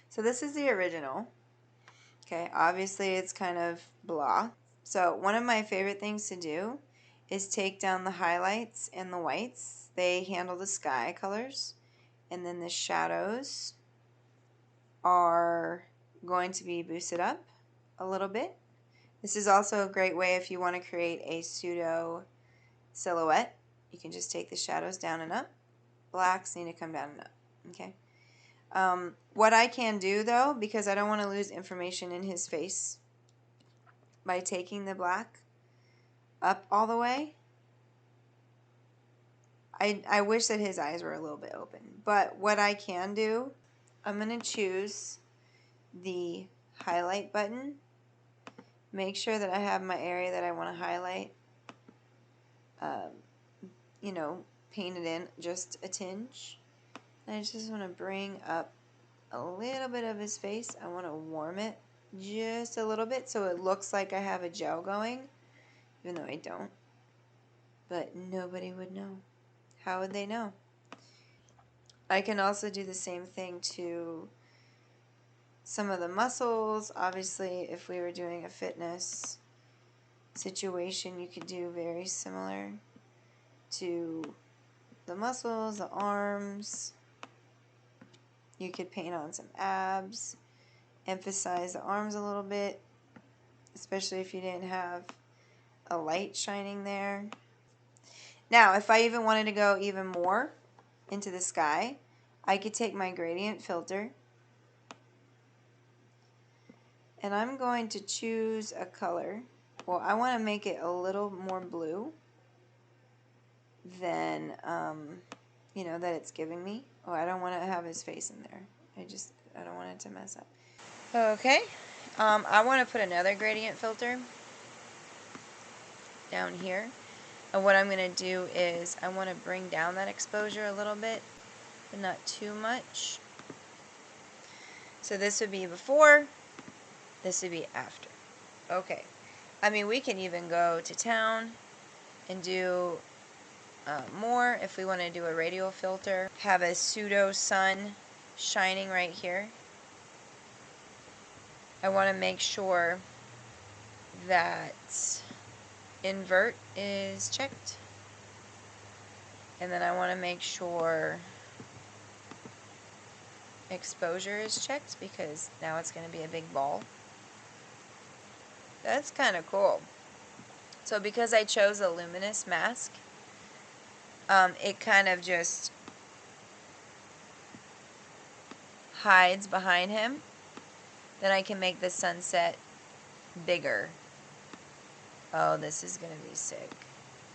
So this is the original. Okay, obviously it's kind of blah. So one of my favorite things to do is take down the highlights and the whites. They handle the sky colors. And then the shadows are going to be boosted up a little bit. This is also a great way if you want to create a pseudo silhouette. You can just take the shadows down and up. Blacks need to come down and up. Okay. What I can do though, because I don't want to lose information in his face, by taking the black up all the way, I wish that his eyes were a little bit open. But what I can do, I'm going to choose the highlight button. Make sure that I have my area that I want to highlight, you know, painted in just a tinge. And I just want to bring up a little bit of his face. I want to warm it just a little bit so it looks like I have a gel going, even though I don't. But nobody would know. How would they know? I can also do the same thing to some of the muscles. Obviously, if we were doing a fitness situation, you could do very similar to the muscles, the arms. You could paint on some abs, emphasize the arms a little bit, especially if you didn't have a light shining there. Now, if I even wanted to go even more into the sky, I could take my gradient filter and I'm going to choose a color. Well, I want to make it a little more blue than, you know, that it's giving me. Oh, I don't want to have his face in there. I don't want it to mess up. Okay, I want to put another gradient filter down here. And what I'm going to do is I want to bring down that exposure a little bit, but not too much. So this would be before, this would be after. Okay. I mean, we can even go to town and do more if we want to do a radial filter. Have a pseudo sun shining right here. I want to make sure that invert is checked. And then I want to make sure exposure is checked because now it's going to be a big ball. That's kind of cool. So because I chose a luminous mask, it kind of just hides behind him. Then I can make the sunset bigger. Oh, this is going to be sick.